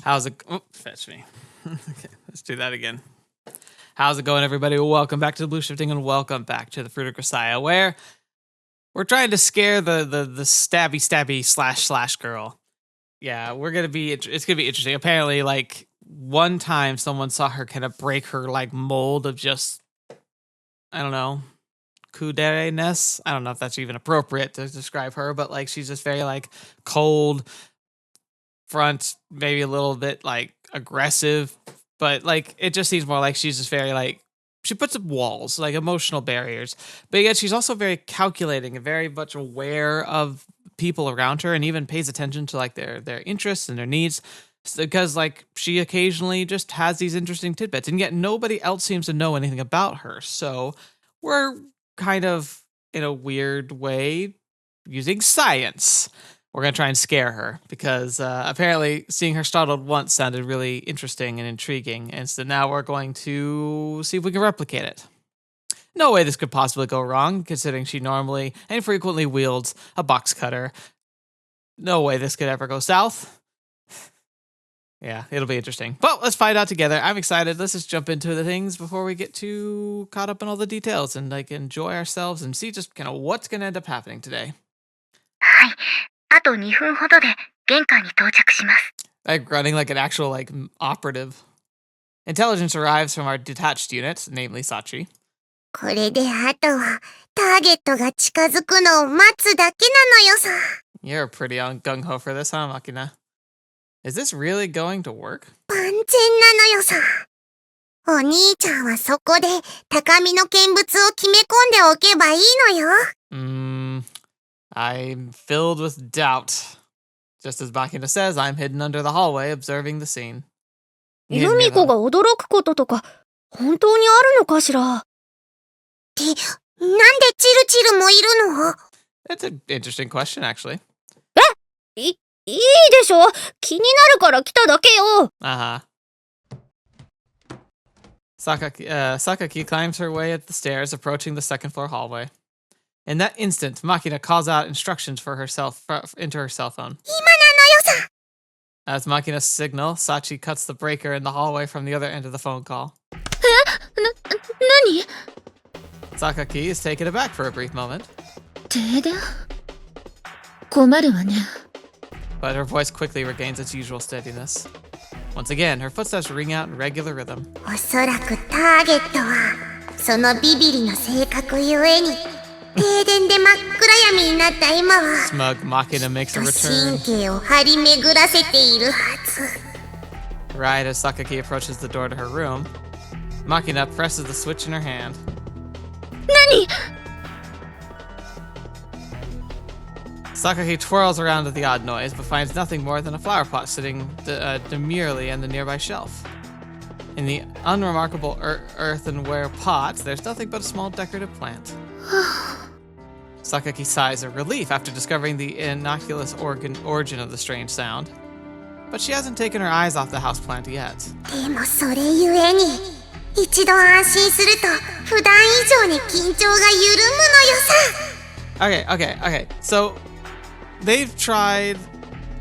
How's it? Oh, fetch me. Okay, let's do that again. How's it going, everybody? Welcome back to TheBlueShifting and welcome back to the Fruit of Grisaia, where we're trying to scare the stabby slash girl. Yeah, it's gonna be interesting. Apparently, like one time someone saw her kind of break her like mold of just, I don't know, kudere-ness. I don't know if that's even appropriate to describe her, but like she's just very like cold, front, maybe a little bit like aggressive, but like it just seems more like she's just very like she puts up walls, like emotional barriers, but yet she's also very calculating and very much aware of people around her and even pays attention to like their interests and their needs, because like she occasionally just has these interesting tidbits, and yet nobody else seems to know anything about her. So we're kind of in a weird way using science. We're going to try and scare her because apparently seeing her startled once sounded really interesting and intriguing. And so now we're going to see if we can replicate it. No way this could possibly go wrong, considering she normally and frequently wields a box cutter. No way this could ever go south. Yeah, it'll be interesting. But let's find out together. I'm excited. Let's just jump into the things before we get too caught up in all the details and like enjoy ourselves and see just kind of what's going to end up happening today. はい。あと2分ほどで玄関に到着します。 Like running like an actual like operative. Intelligence arrives from our detached unit, namely Sachi. これであとはターゲットが近づくのを待つだけなのよさ。 You're pretty gung-ho for this, huh, Makina? Is this really going to work? 万全なのよさ。お兄ちゃんはそこで高みの見物を決め込んでおけばいいのよ。I'm filled with doubt. Just as Makina says, I'm hidden under the hallway observing the scene. ユミコが驚くこととか本当にあるのかしら。ってなんでチルチルもいるの？ That's an interesting question, actually. いいでしょ。気になるから来ただけよ。Sakaki climbs her way up the stairs, approaching the second floor hallway. In that instant, Makina calls out instructions for herself into her cell phone. 今なのよさ。 As Makina's signal, Sachi cuts the breaker in the hallway from the other end of the phone call. 何？ Sakaki is taken aback for a brief moment. 停電？困るわね。 But her voice quickly regains its usual steadiness. Once again, her footsteps ring out in regular rhythm. おそらくターゲットはそのビビリの性格ゆえに停電で真っ暗闇になった今は Smug Makina makes a return. 神経を張り巡らせているはず。 Right as Sakaki approaches the door to her room, Makina presses the switch in her hand. 何？ Sakaki twirls around at the odd noise, but finds nothing more than a flower pot sitting demurely on the nearby shelf. In the unremarkable earthenware pot, there's nothing but a small decorative plant. Sakaki sighs in relief after discovering the innocuous origin of the strange sound. But she hasn't taken her eyes off the houseplant yet. でもそれゆえに一度安心すると普段以上に緊張が緩むのよさ。 Okay. So, they've tried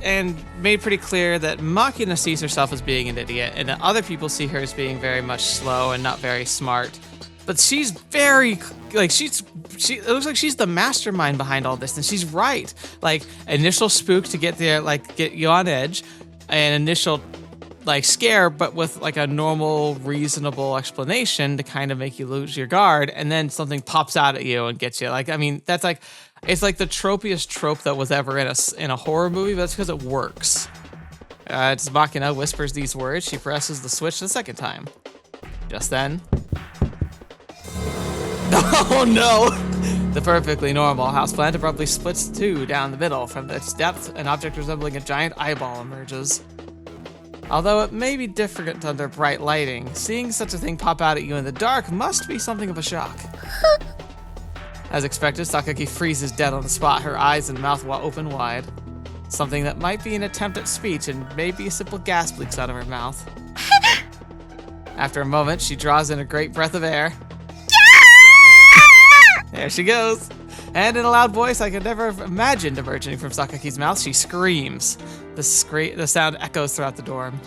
and made pretty clear that Makina sees herself as being an idiot, and that other people see her as being very much slow and not very smart. But she's very, like, it looks like she's the mastermind behind all this, and she's right. Like, initial spook to get you on edge, an initial, like, scare, but with, like, a normal, reasonable explanation to kind of make you lose your guard, and then something pops out at you and gets you. Like, I mean, that's like, it's like the tropiest trope that was ever in a horror movie, but that's because it works. As Makina whispers these words, she presses the switch the second time. Just then... Oh no! The perfectly normal houseplant abruptly splits two down the middle. From its depth, an object resembling a giant eyeball emerges. Although it may be different under bright lighting, seeing such a thing pop out at you in the dark must be something of a shock. As expected, Sakaki freezes dead on the spot, her eyes and mouth open wide. Something that might be an attempt at speech and maybe a simple gasp leaks out of her mouth. After a moment, she draws in a great breath of air. There she goes. And in a loud voice I could never have imagined emerging from Sakaki's mouth, she screams. The sound echoes throughout the dorm.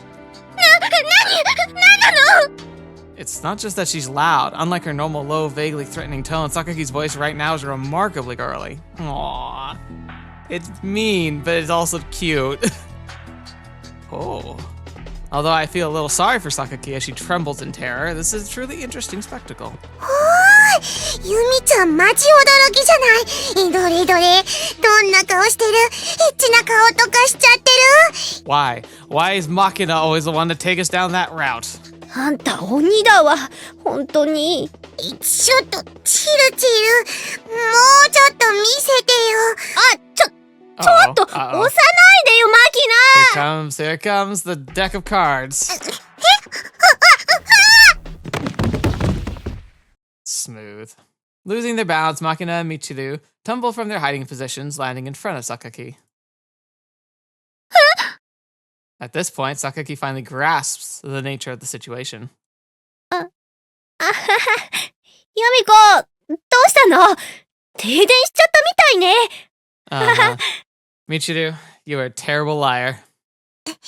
It's not just that she's loud. Unlike her normal low, vaguely threatening tone, Sakaki's voice right now is remarkably girly. Aww. It's mean, but it's also cute. Oh. Although I feel a little sorry for Sakaki as she trembles in terror, this is a truly interesting spectacle. ユミちゃんマジ驚きじゃない。どれどれ、どんな顔してる？エッチな顔とかしちゃってる？ Why? Why is Makina always the one to take us down that route? あんた鬼だわ、本当に。ちょっと、チルチル、もうちょっと見せてよ。ちょっと、押さないでよ、マキナ。 Here comes the deck of cards. Smooth. Losing their balance, Makina and Michiru tumble from their hiding positions, landing in front of Sakaki. At this point, Sakaki finally grasps the nature of the situation. ユミコ、どうしたの？停電しちゃったみたいね。Michiru, you are a terrible liar. 急な停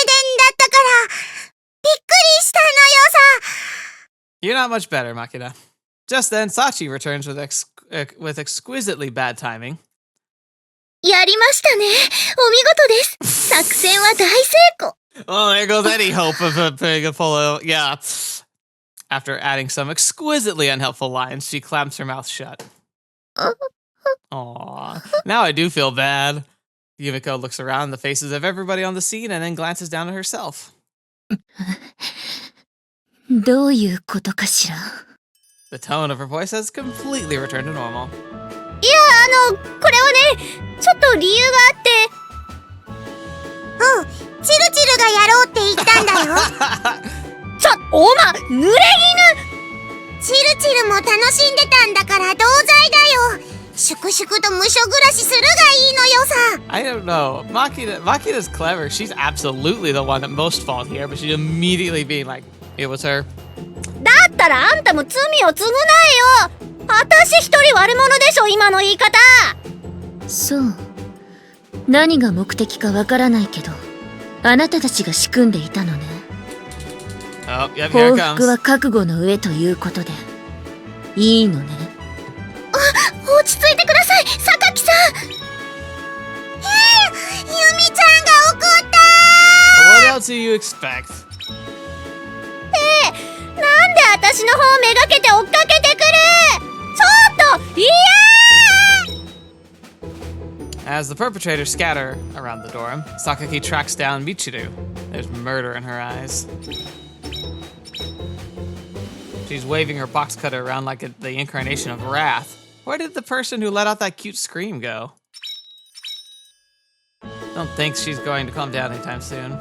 電だったから、びっくりしたのよさ。 You're not much better, Makina. Just then, Sachi returns with exquisitely bad timing. やりましたね。お見事です。作戦は大成功。 Oh, there goes any hope of a big Apollo. Yeah. After adding some exquisitely unhelpful lines, she clamps her mouth shut. Aww. Now I do feel bad. Yumiko looks around the faces of everybody on the scene and then glances down at herself. どういうことかしら。 The tone of her voice has completely returned to normal. いや、これはね、ちょっと理由があって。チルチルがやろうって言ったんだよ。濡れ衣。チルチルも楽しんでたんだから同罪だよ。粛々と無所暮らしするがいいのよさ。I don't know. Makina's clever. She's absolutely the one at most fault here, but she's immediately being like, it was her. だったらあんたも罪を償えよ。私一人悪者でしょ、今の言い方。そう。何が目的かわからないけど、あなたたちが仕組んでいたのね。Oh, yep, here 報 it comes. 復は覚悟の上ということで、いいのね。落ち着いてください、榊さん。ユミちゃんが怒った。 What else do you expect? なんで私の方めがけて追っかけてくる。ちょっと、いやー。 As the perpetrators scatter around the dorm, Sakaki tracks down Michiru. There's murder in her eyes. She's waving her box cutter around like the incarnation of wrath. Where did the person who let out that cute scream go? Don't think she's going to calm down anytime soon.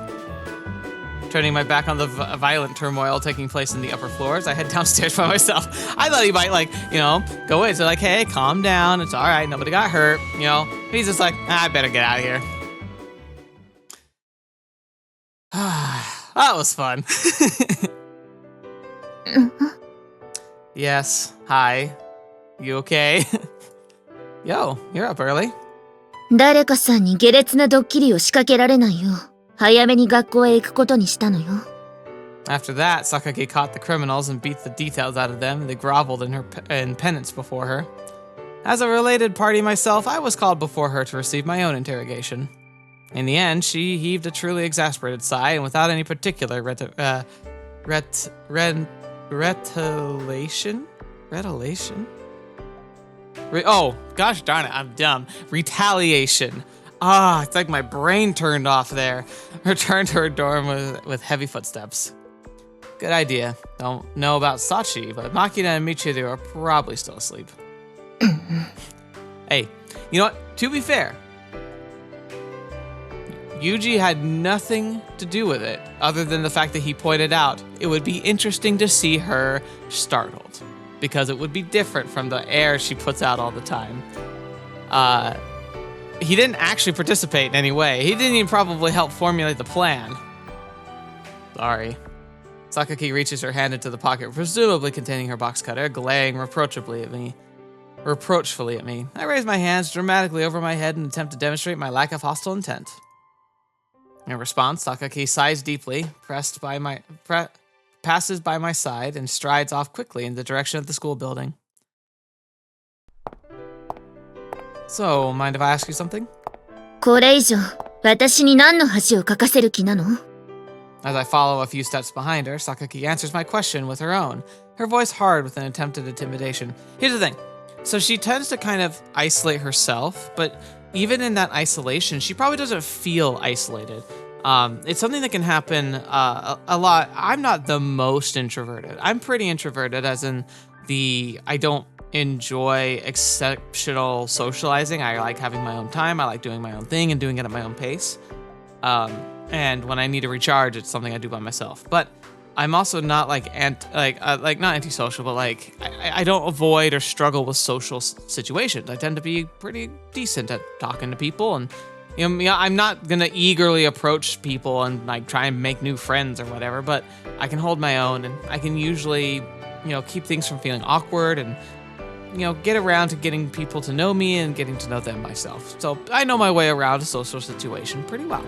Turning my back on the violent turmoil taking place in the upper floors, I head downstairs by myself. I thought he might, go in. So, hey, calm down. It's all right. Nobody got hurt. He's just like, I better get out of here. That was fun. Yes. Hi. You okay? Yo, you're up early. 誰かさんに下劣なドッキリを仕掛けられないよう、早めに学校へ行くことにしたのよ。 After that, Sakaki caught the criminals and beat the details out of them, and they groveled in penance before her. As a related party myself, I was called before her to receive my own interrogation. In the end, she heaved a truly exasperated sigh, and without any particular retaliation? Oh, gosh darn it, I'm dumb. Retaliation. It's like my brain turned off there. Returned to her dorm with heavy footsteps. Good idea. Don't know about Sachi, but Makina and Michiru are probably still asleep. Hey, you know what? To be fair, Yuuji had nothing to do with it, other than the fact that he pointed out it would be interesting to see her startled, because it would be different from the air she puts out all the time. He didn't actually participate in any way. He didn't even probably help formulate the plan. Sorry. Sakaki reaches her hand into the pocket, presumably containing her box cutter, glaring reproachably at me. reproachfully at me. I raise my hands dramatically over my head and attempt to demonstrate my lack of hostile intent. In response, Sakaki sighs deeply, passes by my side, and strides off quickly in the direction of the school building. So, mind if I ask you something? これ以上、私に何の恥をかかせる気なの? As I follow a few steps behind her, Sakaki answers my question with her own, her voice hard with an attempt at intimidation. Here's the thing. So she tends to kind of isolate herself, but even in that isolation, she probably doesn't feel isolated. It's something that can happen a lot. I'm not the most introverted. I'm pretty introverted, as in I don't enjoy exceptional socializing. I like having my own time. I like doing my own thing and doing it at my own pace. And when I need to recharge, it's something I do by myself. But I'm also not not antisocial, but I don't avoid or struggle with social situations. I tend to be pretty decent at talking to people, and I'm not gonna eagerly approach people and like try and make new friends or whatever. But I can hold my own, and I can usually keep things from feeling awkward, and get around to getting people to know me and getting to know them myself. So I know my way around a social situation pretty well.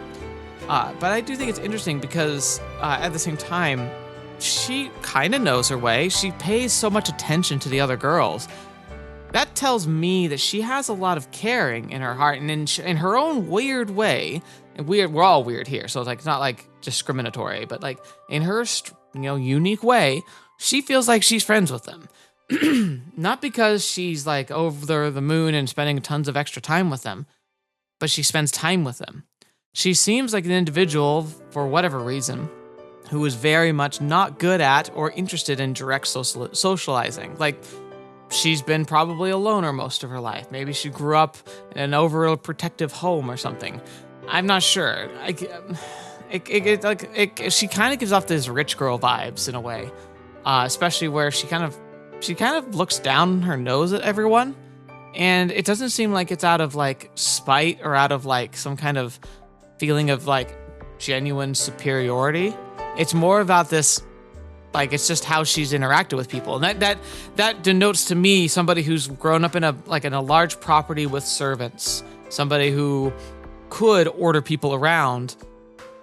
But I do think it's interesting because at the same time, she kind of knows her way. She pays so much attention to the other girls. That tells me that she has a lot of caring in her heart, and in her own weird way. And we're all weird here, so it's not like discriminatory, but like in her unique way, she feels like she's friends with them. Not because she's like over the moon and spending tons of extra time with them, but she spends time with them. She seems like an individual, for whatever reason, who is very much not good at or interested in direct socializing. Like, she's been probably a loner most of her life. Maybe she grew up in an overprotective home or something. I'm not sure. She kind of gives off these rich girl vibes in a way, especially where she kind of looks down her nose at everyone, and it doesn't seem like it's out of like spite or out of like some kind of feeling of like genuine superiority. It's more about this, like, it's just how she's interacted with people, and that denotes to me somebody who's grown up in a large property with servants, somebody who could order people around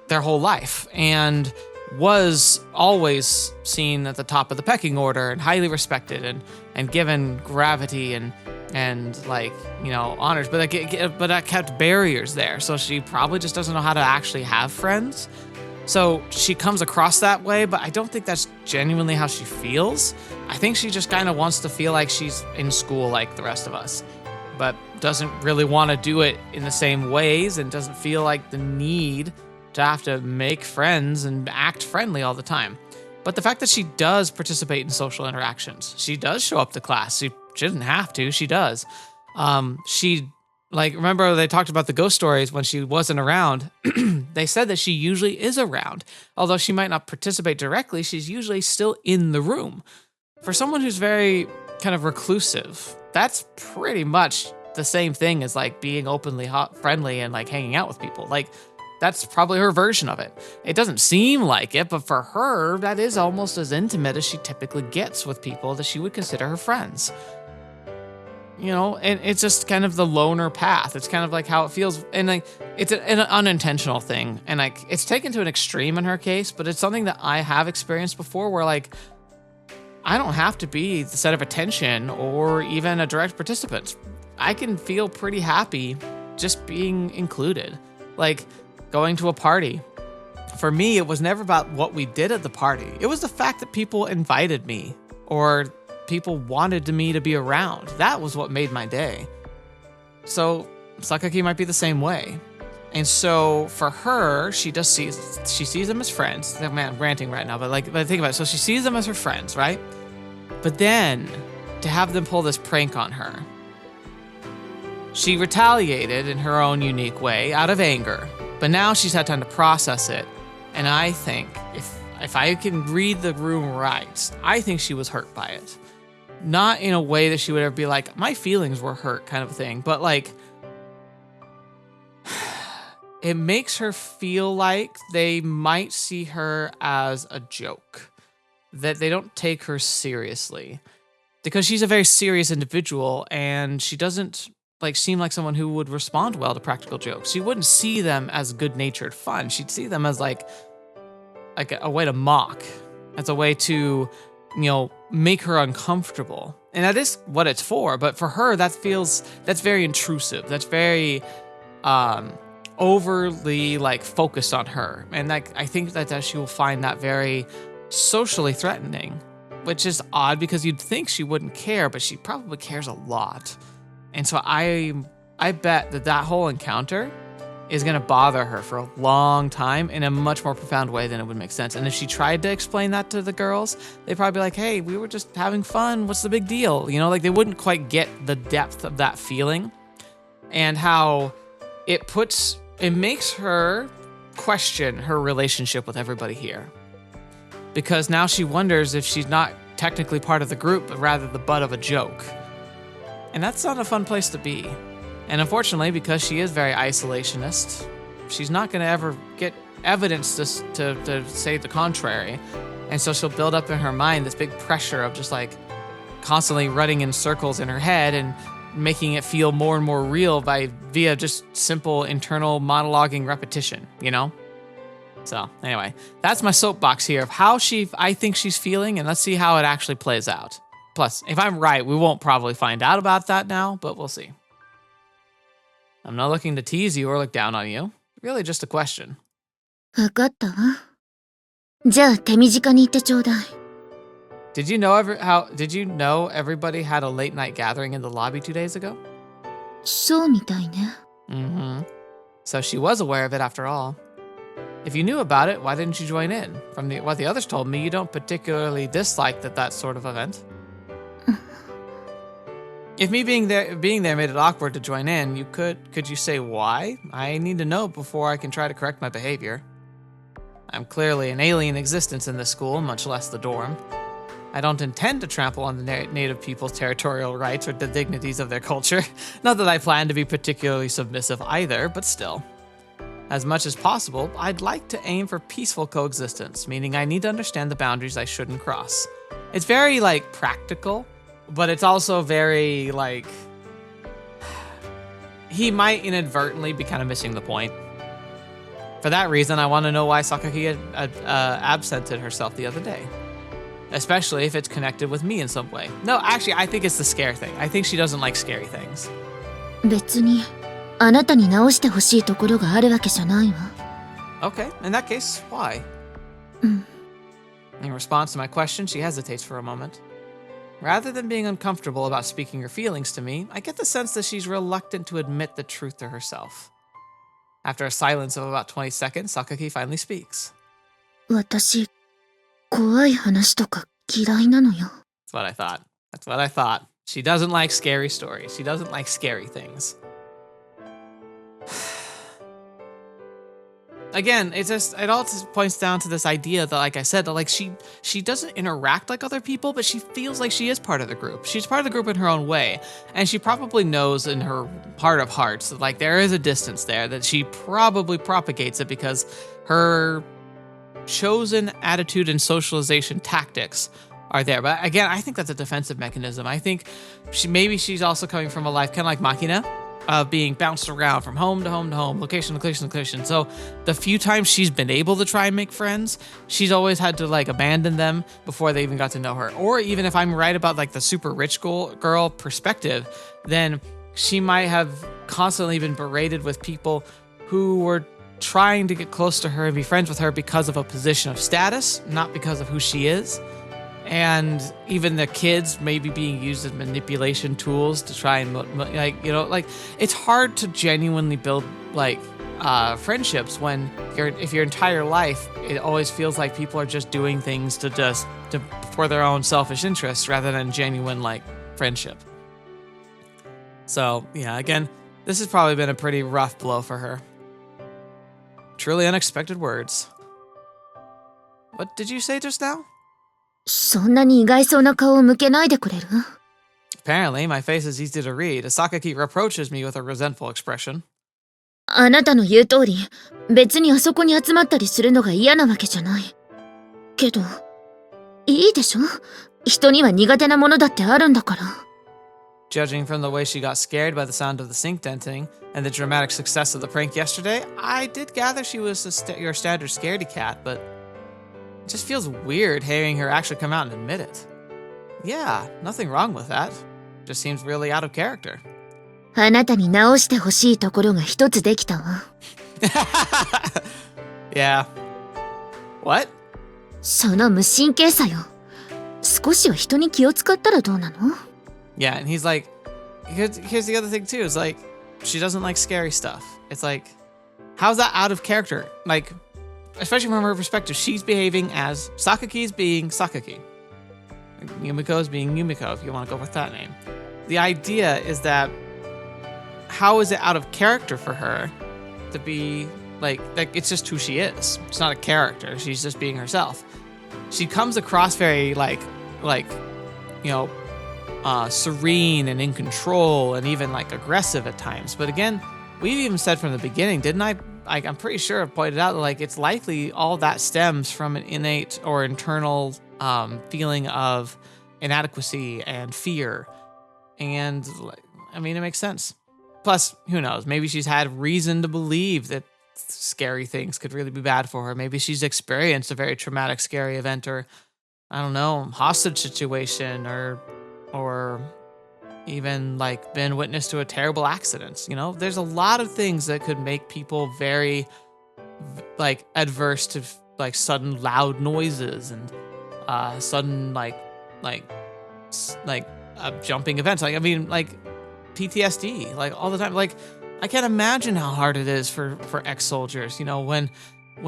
their whole life and was always seen at the top of the pecking order and highly respected and given gravity and honors, but that kept barriers there. So she probably just doesn't know how to actually have friends. So she comes across that way, but I don't think that's genuinely how she feels. I think she just kind of wants to feel like she's in school like the rest of us, but doesn't really want to do it in the same ways and doesn't feel like the need to have to make friends and act friendly all the time. But the fact that she does participate in social interactions, she does show up to class. She doesn't have to, she does. Remember they talked about the ghost stories when she wasn't around. They said that she usually is around. Although she might not participate directly, she's usually still in the room. For someone who's very kind of reclusive, that's pretty much the same thing as like being openly friendly and like hanging out with people. Like, that's probably her version of it. It doesn't seem like it, but for her, that is almost as intimate as she typically gets with people that she would consider her friends. And it's just kind of the loner path. It's kind of like how it feels, and like it's an unintentional thing, and like it's taken to an extreme in her case, but it's something that I have experienced before where like I don't have to be the center of attention or even a direct participant. I can feel pretty happy just being included. Like, going to a party. For me, it was never about what we did at the party. It was the fact that people invited me or people wanted me to be around. That was what made my day. So Sakaki might be the same way. And so for her, she sees them as friends. Man, I'm ranting right now, but think about it. So she sees them as her friends, right? But then to have them pull this prank on her, she retaliated in her own unique way out of anger. But now she's had time to process it. And I think, if I can read the room right, I think she was hurt by it. Not in a way that she would ever be like, my feelings were hurt kind of thing, but like, it makes her feel like they might see her as a joke, that they don't take her seriously. because she's a very serious individual and she doesn't like seem like someone who would respond well to practical jokes. She wouldn't see them as good-natured fun. She'd see them as like a way to mock, as a way to, make her uncomfortable. And that is what it's for. But for her, that's very intrusive. That's very overly like focused on her. And like I think that she will find that very socially threatening, which is odd because you'd think she wouldn't care, but she probably cares a lot. And so I bet that whole encounter is going to bother her for a long time in a much more profound way than it would make sense. And if she tried to explain that to the girls, they'd probably be like, hey, we were just having fun. What's the big deal? Like they wouldn't quite get the depth of that feeling and how it makes her question her relationship with everybody here. Because now she wonders if she's not technically part of the group, but rather the butt of a joke. And that's not a fun place to be. And unfortunately, because she is very isolationist, she's not going to ever get evidence to say the contrary. And so she'll build up in her mind this big pressure of just like constantly running in circles in her head and making it feel more and more real via just simple internal monologuing repetition, So anyway, that's my soapbox here of how I think she's feeling, and let's see how it actually plays out. Plus, if I'm right, we won't probably find out about that now, but we'll see. I'm not looking to tease you or look down on you. Really just a question. わかったわ。じゃあ手短に言ってちょうだい。Did you know everybody had a late night gathering in the lobby 2 days ago? そうみたいね。Mm-hmm. So she was aware of it after all. If you knew about it, why didn't you join in? From what the others told me, you don't particularly dislike that sort of event. If me being there made it awkward to join in, could you say why? I need to know before I can try to correct my behavior. I'm clearly an alien existence in this school, much less the dorm. I don't intend to trample on the native people's territorial rights or the dignities of their culture. Not that I plan to be particularly submissive either, but still. As much as possible, I'd like to aim for peaceful coexistence, meaning I need to understand the boundaries I shouldn't cross. It's very, practical, but it's also very, he might inadvertently be kind of missing the point. For that reason, I want to know why Sakaki had absented herself the other day. Especially if it's connected with me in some way. No, actually, I think it's the scare thing. I think she doesn't like scary things. 別にあなたに直してほしいところがあるわけじゃないわ。Okay, in that case, why? In response to my question, she hesitates for a moment. Rather than being uncomfortable about speaking her feelings to me, I get the sense that she's reluctant to admit the truth to herself. After a silence of about 20 seconds, Sakaki finally speaks. 私、怖い話とか嫌いなのよ。That's what I thought. She doesn't like scary stories. She doesn't like scary things. Again, it all just points down to this idea that, like I said, that she doesn't interact like other people, but she feels like she is part of the group. She's part of the group in her own way, and she probably knows in her heart of hearts that there is a distance there, that she probably propagates it because her chosen attitude and socialization tactics are there. But again, I think that's a defensive mechanism. I think she's also coming from a life kind of like Makina, of being bounced around from home to home to home, location to location to location. So the few times she's been able to try and make friends, she's always had to abandon them before they even got to know her. Or even if I'm right about the super rich girl perspective, then she might have constantly been berated with people who were trying to get close to her and be friends with her because of a position of status, not because of who she is. And even the kids maybe being used as manipulation tools to try and it's hard to genuinely build friendships when if your entire life it always feels like people are just doing things for their own selfish interests rather than genuine friendship. So yeah, again, this has probably been a pretty rough blow for her. Truly unexpected words. What did you say just now? そんなに意外そうな顔を向けないでくれる？ Apparently, my face is easy to read. Sakaki reproaches me with a resentful expression. あなたの言う通り、別にあそこに集まったりするのが嫌なわけじゃない。けど、いいでしょ？人には苦手なものだってあるんだから。Judging from the way she got scared by the sound of the sink denting and the dramatic success of the prank yesterday, I did gather she was your standard Scaredy-Cat, but it just feels weird hearing her actually come out and admit it. Yeah, nothing wrong with that. Just seems really out of character. あなたに直してほしいところが一つできたわ。Yeah. What? その無神経さよ。少しは人に気を使ったらどうなの？ Yeah, and he's like, here's the other thing too. It's like, she doesn't like scary stuff. It's like, how's that out of character? Like, especially from her perspective, she's behaving as Sakaki's being Sakaki. Yumiko's being Yumiko, if you want to go with that name. The idea is that, how is it out of character for her to be like it's just who she is. It's not a character. She's just being herself. She comes across very serene and in control and even like aggressive at times. But again, we've even said from the beginning, didn't I? I'm pretty sure I pointed out like it's likely all that stems from an innate or internal feeling of inadequacy and fear. And I mean, it makes sense. Plus, who knows? Maybe she's had reason to believe that scary things could really be bad for her. Maybe she's experienced a very traumatic, scary event, or I don't know, hostage situation, or even like been witness to a terrible accident. You know, there's a lot of things that could make people very like adverse to like sudden loud noises and sudden jumping events. Like I mean, like PTSD, like all the time. Like I can't imagine how hard it is for ex-soldiers. You know, when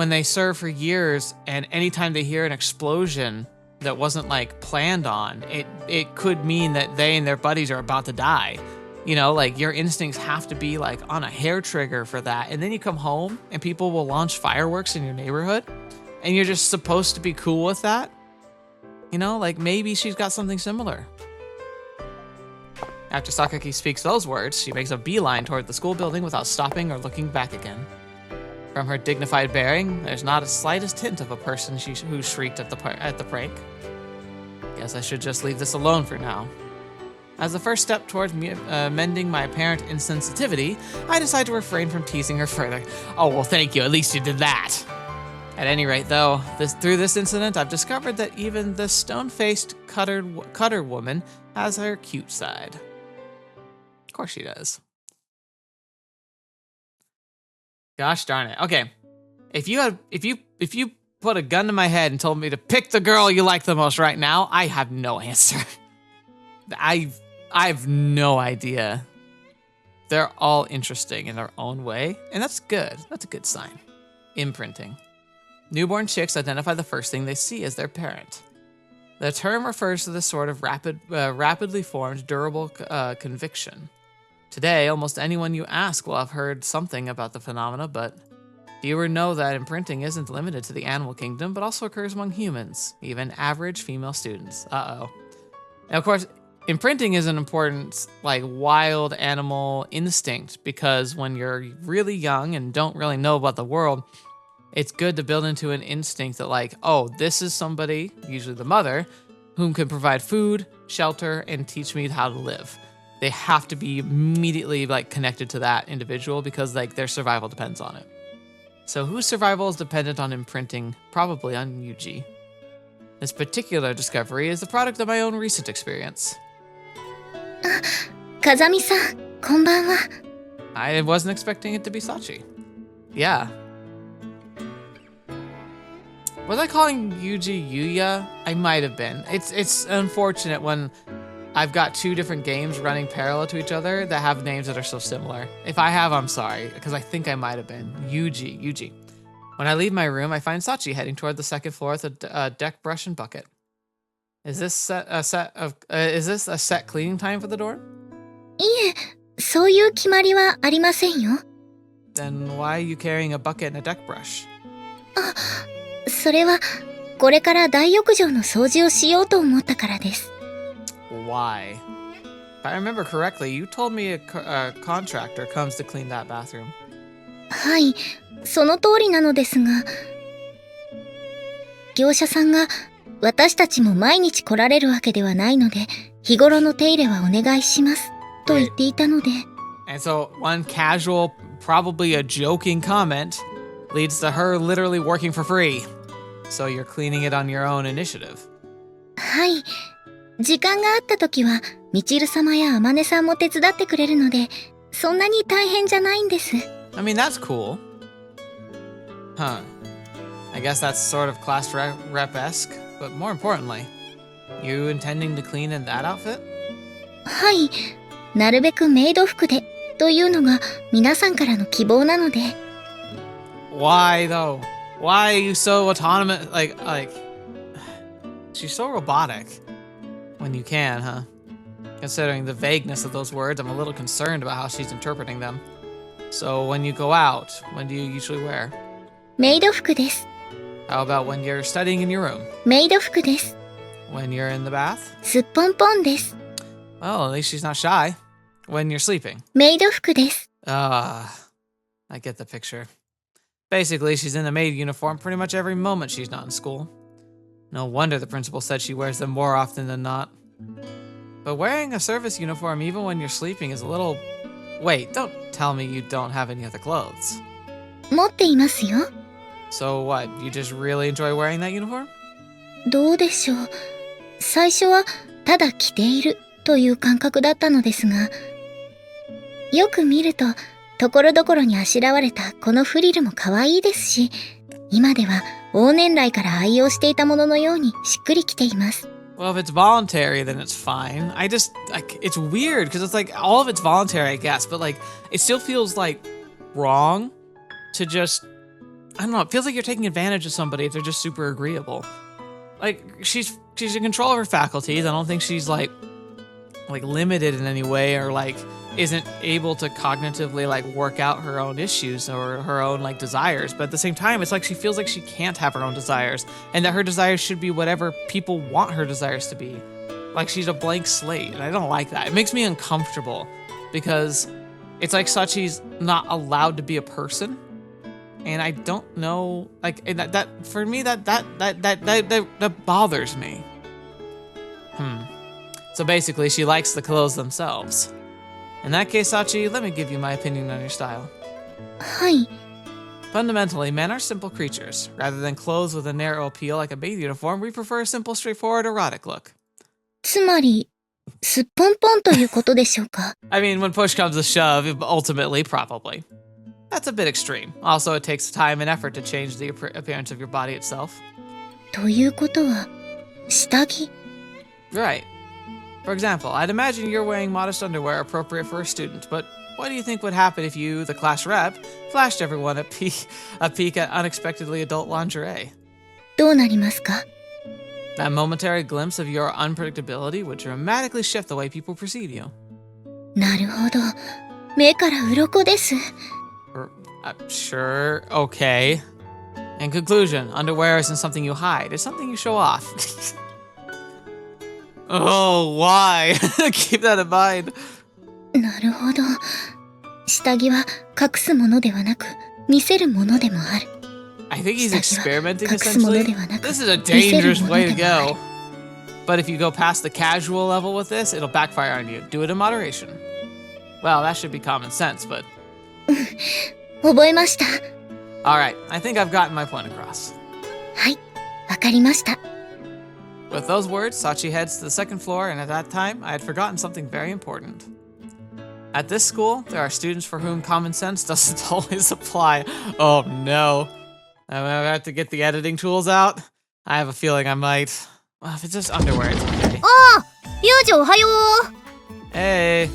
they serve for years and anytime they hear an explosion that wasn't like planned on, it could mean that they and their buddies are about to die. You know, like your instincts have to be like on a hair trigger for that. And then you come home and people will launch fireworks in your neighborhood and you're just supposed to be cool with that. You know, like maybe she's got something similar. After Sakaki speaks those words, she makes a beeline toward the school building without stopping or looking back again. From her dignified bearing, there's not a slightest hint of a person who shrieked at the prank. Guess I should just leave this alone for now. As the first step towards mending my apparent insensitivity, I decide to refrain from teasing her further. Oh, well, thank you. At least you did that. At any rate, though, through this incident, I've discovered that even the stone-faced cutter woman has her cute side. Of course she does. Gosh darn it. Okay. If you put a gun to my head and told me to pick the girl you like the most right now, I have no answer. I have no idea. They're all interesting in their own way, and that's good. That's a good sign. Imprinting. Newborn chicks identify the first thing they see as their parent. The term refers to this sort of rapidly formed, durable conviction. Today, almost anyone you ask will have heard something about the phenomena, but fewer know that imprinting isn't limited to the animal kingdom, but also occurs among humans, even average female students. Uh-oh. Now, of course, imprinting is an important, like, wild animal instinct, because when you're really young and don't really know about the world, it's good to build into an instinct that, like, oh, this is somebody, usually the mother, whom can provide food, shelter, and teach me how to live. They have to be immediately like connected to that individual because like their survival depends on it. So whose survival is dependent on imprinting? Probably on Yuuji. This particular discovery is the product of my own recent experience. Kazami-san, konbanwa. I wasn't expecting it to be Sachi. Yeah. Was I calling Yuuji Yuya? I might have been. It's unfortunate when I've got two different games running parallel to each other that have names that are so similar. If I have, I'm sorry, because I think I might have been. Yuuji. When I leave my room, I find Sachi heading toward the second floor with a deck brush and bucket. Is this a set cleaning time for the door? いえ、そういう決まりはありませんよ。 Then why are you carrying a bucket and a deck brush? それはこれから大浴場の掃除をしようと思ったからです。 Why? If I remember correctly, you told me a contractor comes to clean that bathroom. はい、その通りなのですが、業者さんが私たちも毎日来られるわけではないので、日頃の手入れはお願いします。と言っていたので。And so one casual, probably a joking comment leads to her literally working for free. So you're cleaning it on your own initiative. はい。時間があった時は、みちる様やあまねさんも手伝ってくれるので、そんなに大変じゃないんです。I mean, that's cool. Huh. I guess that's sort of class rep-esque, but more importantly, you intending to clean in that outfit? はい。なるべくメイド服で、というのが皆さんからの希望なので。Why though? Why are you so autonomous? Like, she's so robotic. When you can, huh? Considering the vagueness of those words, I'm a little concerned about how she's interpreting them. So when you go out, when do you usually wear? メイド服です。How about when you're studying in your room? メイド服です。When you're in the bath? すっぽんぽんです。Well, at least she's not shy. When you're sleeping? メイド服です。I get the picture. Basically, she's in a maid uniform pretty much every moment she's not in school. No wonder the principal said she wears them more often than not. But wearing a service uniform even when you're sleeping is a little... Wait, don't tell me you don't have any other clothes. 持っていますよ。So what, you just really enjoy wearing that uniform? どうでしょう。最初はただ着ているという感覚だったのですが、よく見るとところどころにあしらわれたこのフリルも可愛いですし、今では往年来から愛用していたもののようにしっくりきています。Well, if it's voluntary, then it's fine. It's weird because it's like all of it's voluntary, I guess, but like it still feels like wrong to just, I don't know, it feels like you're taking advantage of somebody if they're just super agreeable. Like she's in control of her faculties. I don't think she's like limited in any way or like isn't able to cognitively like work out her own issues or her own like desires, but at the same time it's like she feels like she can't have her own desires and that her desires should be whatever people want her desires to be. Like she's a blank slate, and I don't like that. It makes me uncomfortable because it's like Sachi's not allowed to be a person, and I don't know, like that for me that bothers me. So basically she likes the clothes themselves. In that case, Sachi, let me give you my opinion on your style. はい。 Fundamentally, men are simple creatures. Rather than clothes with a narrow appeal like a maid uniform, we prefer a simple, straightforward, erotic look. つまり、すっぽんぽんということでしょうか。I mean, when push comes to shove, ultimately, probably. That's a bit extreme. Also, it takes time and effort to change the appearance of your body itself. ということは、下着。 Right. For example, I'd imagine you're wearing modest underwear appropriate for a student, but what do you think would happen if you, the class rep, flashed everyone a peek at unexpectedly adult lingerie? どうなりますか？ That momentary glimpse of your unpredictability would dramatically shift the way people perceive you. なるほど。目から鱗です。Sure, okay. In conclusion, underwear isn't something you hide, it's something you show off. Oh, why? Keep that in mind. なるほど。下着は隠すものではなく、見せるものでもある。I think he's experimenting essentially. This is a dangerous way to go. But if you go past the casual level with this, it'll backfire on you. Do it in moderation. Well, that should be common sense, but... 覚えました。Alright, I think I've gotten my point across. はい、わかりました。With those words, Sachi heads to the second floor, and at that time, I had forgotten something very important. At this school, there are students for whom common sense doesn't always apply. Oh no. I'm gonna have to get the editing tools out. I have a feeling I might. Well, if it's just underwear, it's okay. ああ、ユージおはよう。 Hey.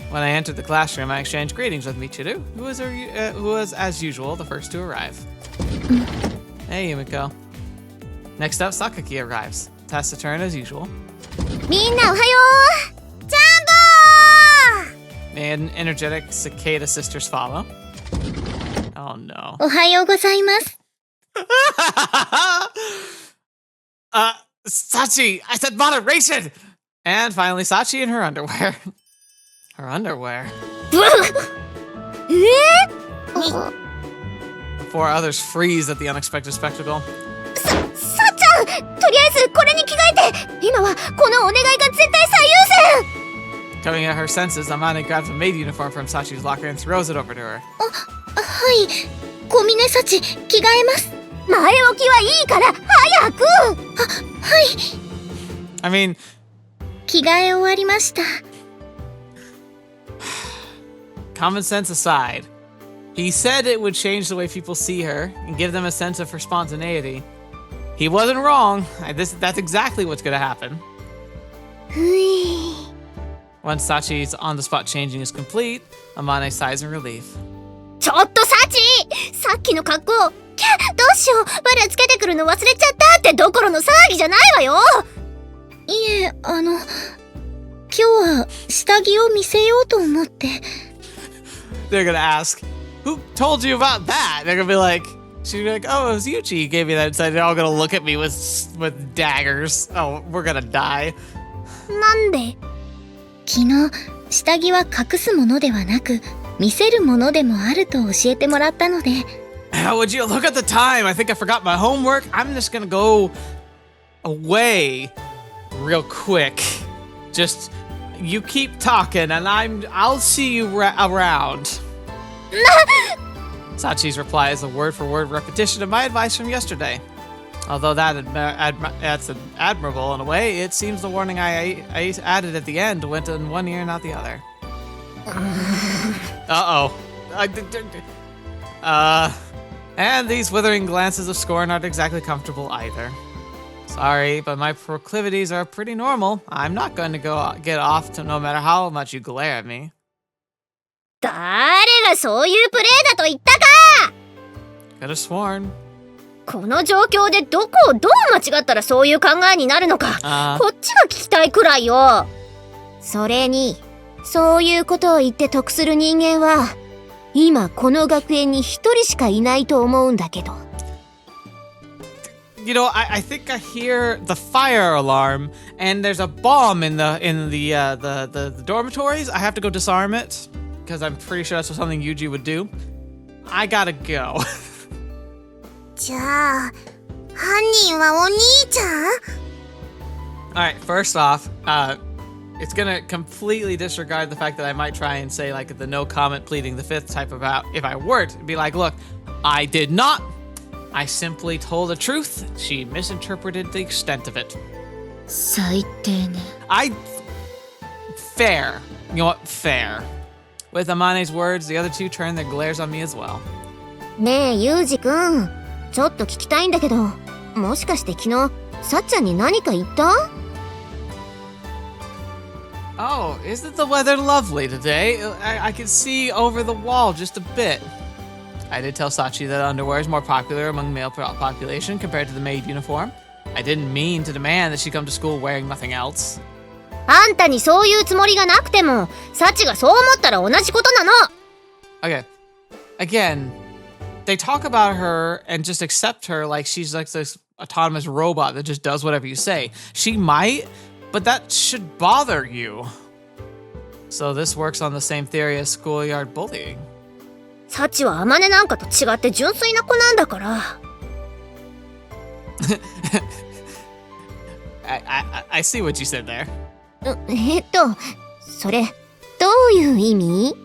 When I entered the classroom, I exchanged greetings with Michiru, who was, as usual, the first to arrive. Hey, Yumiko. Next up, Sakaki arrives. Taciturn as usual. みんなおはよう。ジャンボー！ And energetic cicada sisters follow. Oh no. おはようございます。Sachi! I said moderation! And finally, Sachi in her underwear. Her underwear. Four others freeze at the unexpected spectacle. さちゃとりあえずこれに着替えて、今はこのお願いが絶対最優先。 Coming at her senses, Amane grabs a maid uniform from Sachi's locker and throws it over to her. はい、小峰幸、着替えます。前置きはいいから早く。はい。I mean, 着替え終わりました。common sense aside, he said it would change the way people see her and give them a sense of her spontaneity. He wasn't wrong. That's exactly what's gonna happen. Once Sachi's on-the-spot changing is complete, Amane sighs in relief. ちょっとサチ、さっきの格好、キャ、どうしよう、バラつけてくるの忘れちゃったってどころの騒ぎじゃないわよ。いえ、今日は下着を見せようと思って。They're gonna ask, who told you about that? They're gonna be like, she's gonna be like, oh, it was Yuuji who gave me that insight. They're all gonna look at me with daggers. Oh, we're gonna die. なんで？昨日、下着は隠すものではなく、見せるものでもあると教えてもらったので。Would you look at the time? I think I forgot my homework. I'm just gonna go away real quick. Just you keep talking, and I'll see you around. Sachi's reply is a word-for-word repetition of my advice from yesterday. Although that's admirable in a way, it seems the warning I added at the end went in one ear, not the other. And these withering glances of scorn aren't exactly comfortable either. Sorry, but my proclivities are pretty normal. I'm not going to get off to no matter how much you glare at me. 誰がそういうプレイだと言ったか。 Could have sworn. この状況でどこをどう間違ったらそういう考えになるのか、こっちが聞きたいくらいよ。それに、そういうことを言って得する人間は、今この学園に一人しかいないと思うんだけど。You know, I think I hear the fire alarm, and there's a bomb in the dormitories. I have to go disarm it because I'm pretty sure that's something Yuuji would do. I gotta go. じゃあ、犯人はお兄ちゃん？ Alright, first off, it's gonna completely disregard the fact that I might try and say like the no comment pleading the fifth type about if I were to be like, look, I did not. I simply told the truth. She misinterpreted the extent of it. 最低ね。Fair. You know what? Fair. With Amane's words, the other two turn their glares on me as well. ねえ、ユージくん。ちょっと聞きたいんだけど、もしかして昨日、さっちゃんに何か言った？ Oh, isn't the weather lovely today? I can see over the wall just a bit. I did tell Sachi that underwear is more popular among male population compared to the maid uniform. I didn't mean to demand that she come to school wearing nothing else. あんたにそういうつもりがなくても、サチがそう思ったら同じことなの。 Okay. Again, they talk about her and just accept her like she's like this autonomous robot that just does whatever you say. She might, but that should bother you. So this works on the same theory as schoolyard bullying. サチはアマネなんかと違って純粋な子なんだから。I see what you said there. それ、どういう意味？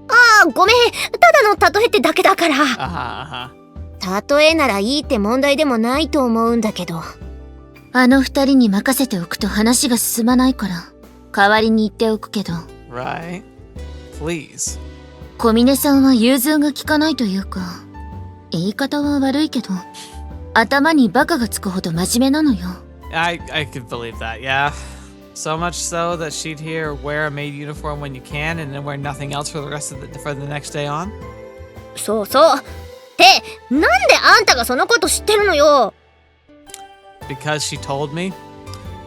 ああ、ごめん。ただの例えってだけだから。例えならいいって問題でもないと思うんだけど。あの二人に任せておくと話が進まないから、代わりに言っておくけど。Right. Please. 小峰さんは融通が利かないというか、言い方は悪いけど、頭にバカがつくほど真面目なのよ。I could believe that, yeah. So much so that she'd hear wear a maid uniform when you can and then wear nothing else for the next day on? そうそう。って、なんであんたがそのこと知ってるのよ。 Because she told me?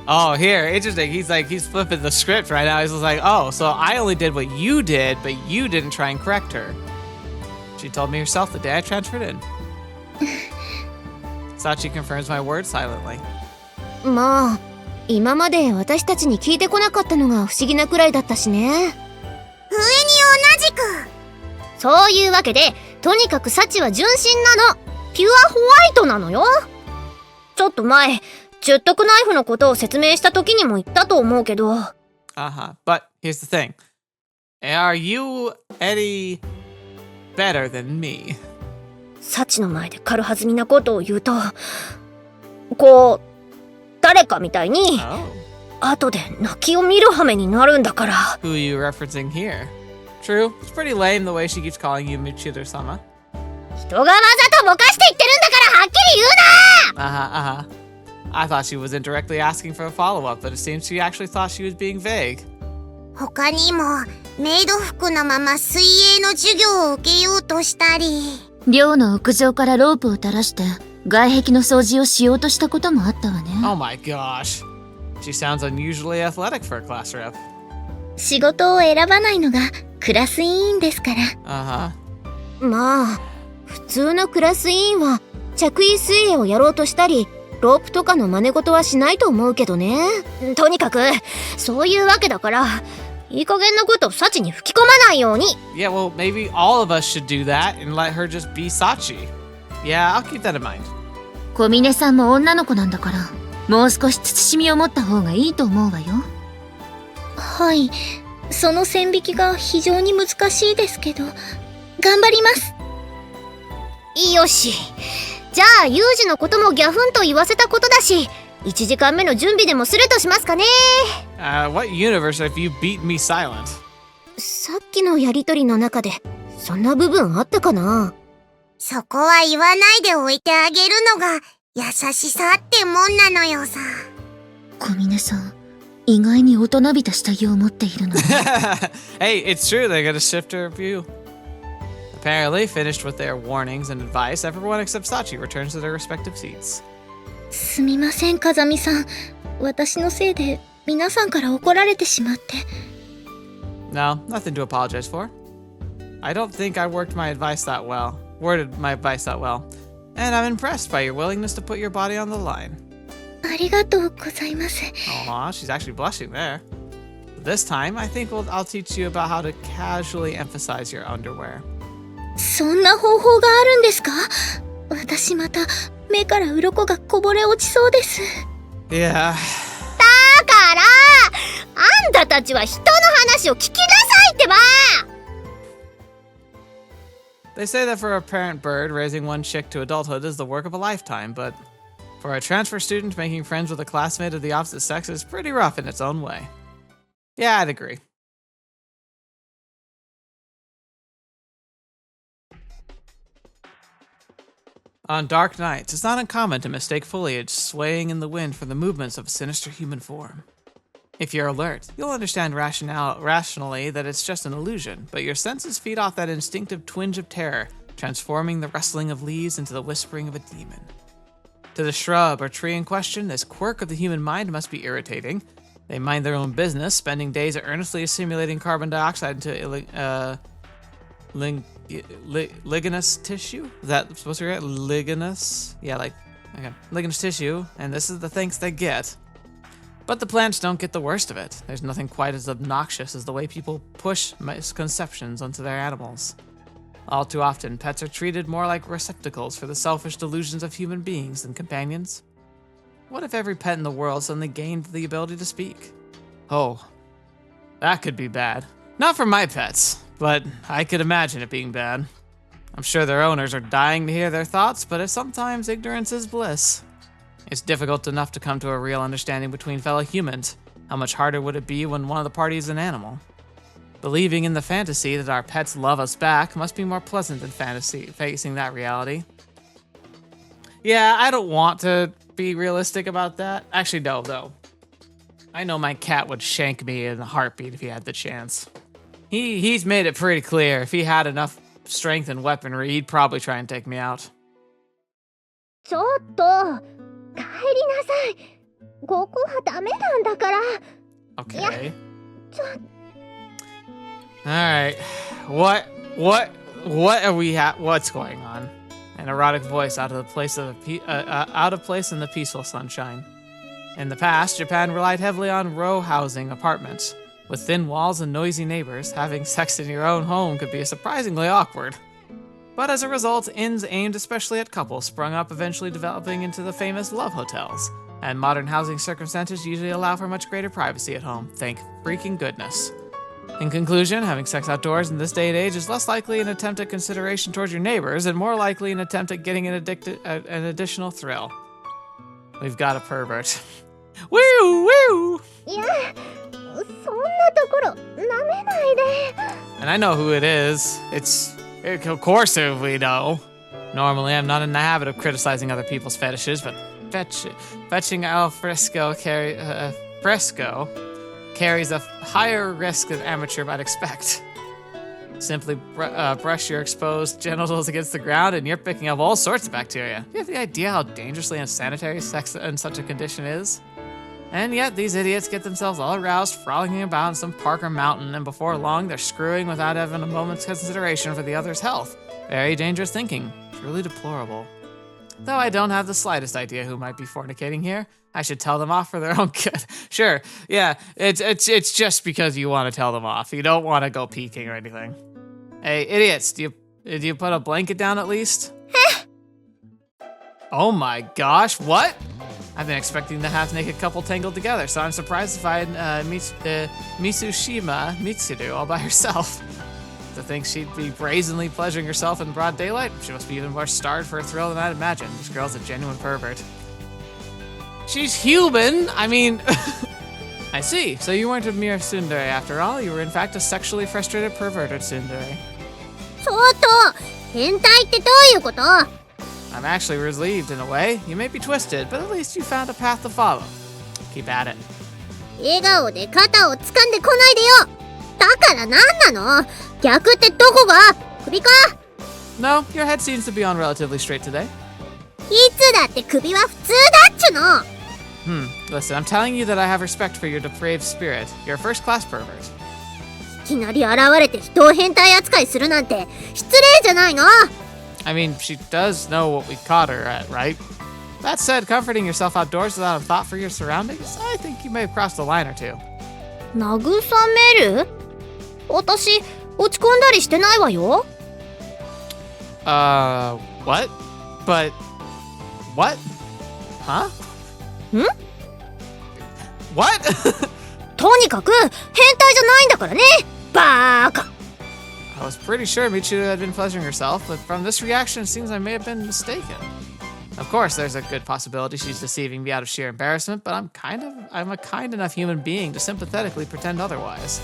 Oh, here, interesting. He's flipping the script right now. He's just like, oh, so I only did what you did, but you didn't try and correct her. She told me herself the day I transferred in. Sachi confirms my words silently. まあ、今まで私たちに聞いてこなかったのが不思議なくらいだったしね。上に同じく。そういうわけで、とにかくサチは純真なの。ピュアホワイトなのよ。ちちょっと前、十徳ナイフのことを説明した時にも言ったと思うけど。But here's the thing. Are you any better than me? サチの前で軽はずみなことを言うと、こう、誰かみたいに、後で泣きを見る羽目になるんだから。Who are you referencing here? True, it's pretty lame the way she keeps calling you Michiru-sama. 人がわざとぼかして言ってるんだからはっきり言うな！ I thought she was indirectly asking for a follow-up, but it seems she actually thought she was being vague. 他にも、メイド服のまま水泳の授業を受けようとしたり。寮の屋上からロープを垂らして、外壁の掃除をしようとしたこともあったわね。Oh my gosh. She sounds unusually athletic for a class rep. 仕事を選ばないのがクラス委員ですから。まあ、普通のクラス委員は着衣水泳をやろうとしたり、ロープとかの真似事はしないと思うけどね。とにかく、そういうわけだから、いい加減なことサチに吹き込まないように。Yeah, well, maybe all of us should do that and let her just be Sachi. Yeah, I'll keep that in mind. 小峰さんも女の子なんだから、もう少し慎みを持った方がいいと思うわよ。はい、その線引きが非常に難しいですけど、頑張ります。よし。じゃあ、ユージのこともギャフンと言わせたことだし、1時間目の準備でもするとしますかね。What universe have you beat me silent? さっきのやりとりの中で、そんな部分あったかな？そこは言わないでおいてあげるのが、優しさってもんなのよさ。小峰さん、意外に大人びた下着を持っているの。Hey, it's true, they got a shifter view. Apparently, finished with their warnings and advice, everyone except Sachi returns to their respective seats. すみません、風見さん。私のせいで皆さんから怒られてしまって。No, nothing to apologize for. I don't think I worded my advice that well. And I'm impressed by your willingness to put your body on the line. ありがとうございます。Aw, she's actually blushing there. This time, I think I'll teach you about how to casually emphasize your underwear. そんな方法があるんですか？私また目から鱗がこぼれ落ちそうです。Yeah. だからあんたたちは人の話を聞きなさいってば。 They say that for a parent bird, raising one chick to adulthood is the work of a lifetime, but for a transfer student, making friends with a classmate of the opposite sex is pretty rough in its own way. Yeah, I'd agree. On dark nights, it's not uncommon to mistake foliage swaying in the wind for the movements of a sinister human form. If you're alert, you'll understand rationally that it's just an illusion, but your senses feed off that instinctive twinge of terror, transforming the rustling of leaves into the whispering of a demon. To the shrub or tree in question, this quirk of the human mind must be irritating. They mind their own business, spending days earnestly assimilating carbon dioxide into ligneous tissue? Is that supposed to be right? Ligneous? Yeah, okay. Ligneous tissue, and this is the thanks they get. But the plants don't get the worst of it. There's nothing quite as obnoxious as the way people push misconceptions onto their animals. All too often, pets are treated more like receptacles for the selfish delusions of human beings than companions. What if every pet in the world suddenly gained the ability to speak? Oh, that could be bad. Not for my pets, but I could imagine it being bad. I'm sure their owners are dying to hear their thoughts, but sometimes ignorance is bliss. It's difficult enough to come to a real understanding between fellow humans. How much harder would it be when one of the parties is an animal? Believing in the fantasy that our pets love us back must be more pleasant than facing that reality. Yeah, I don't want to be realistic about that. Actually, no, though. I know my cat would shank me in a heartbeat if he had the chance. He's made it pretty clear. If he had enough strength and weaponry, he'd probably try and take me out. ちょっと帰りなさい。ここはダメなんだから。Okay. Alright. What are we what's going on? An erotic voice out of place in the peaceful sunshine. In the past, Japan relied heavily on row housing apartments. With thin walls and noisy neighbors, having sex in your own home could be surprisingly awkward. But as a result, inns aimed especially at couples sprung up, eventually developing into the famous love hotels. And modern housing circumstances usually allow for much greater privacy at home. Thank freaking goodness. In conclusion, having sex outdoors in this day and age is less likely an attempt at consideration towards your neighbors and more likely an attempt at getting an additional thrill. We've got a pervert. Woo! Woo! いや、そんなところ舐めないで。 And I know who it is. Of course we know. Normally, I'm not in the habit of criticizing other people's fetishes, but fetching al fresco carries a higher risk than amateur might expect. Simply brush your exposed genitals against the ground and you're picking up all sorts of bacteria. Do you have any idea how dangerously unsanitary sex in such a condition is? And yet, these idiots get themselves all aroused, frolicking about in some park or mountain, and before long, they're screwing without even a moment's consideration for the other's health. Very dangerous thinking. Truly deplorable. Though I don't have the slightest idea who might be fornicating here, I should tell them off for their own good. Sure, yeah, it's just because you want to tell them off. You don't want to go peeking or anything. Hey, idiots, did you put a blanket down at least? Oh my gosh, what? I've been expecting the half-naked couple tangled together, so I'm surprised to find Mitsushima Mitsuru all by herself. To think she'd be brazenly pleasuring herself in broad daylight, she must be even more starved for a thrill than I'd imagine. This girl's a genuine pervert. She's human! I mean... I see. So you weren't a mere tsundere after all. You were in fact a sexually frustrated perverted tsundere. ちょっと、変態ってどういうこと？ I'm actually relieved in a way. You may be twisted, but at least you found a path to follow. Keep at it. 笑顔で肩を掴んでこないでよ。だから何なの？逆ってどこが？首か？ No, your head seems to be on relatively straight today. いつだって首は普通だっちゅの。Listen, I'm telling you that I have respect for your depraved spirit. You're a first-class pervert. いきなり現れて人を変態扱いするなんて失礼じゃないの？ I mean, she does know what we caught her at, right? That said, comforting yourself outdoors without a thought for your surroundings, I think you may have crossed a line or two. 慰める？私、落ち込んだりしてないわよ。What? But, what? Huh? ん？ What? とにかく変態じゃないんだからね。バーカ。I was pretty sure Michiru had been pleasuring herself, but from this reaction, it seems I may have been mistaken. Of course, there's a good possibility she's deceiving me out of sheer embarrassment, but I'm a kind enough human being to sympathetically pretend otherwise.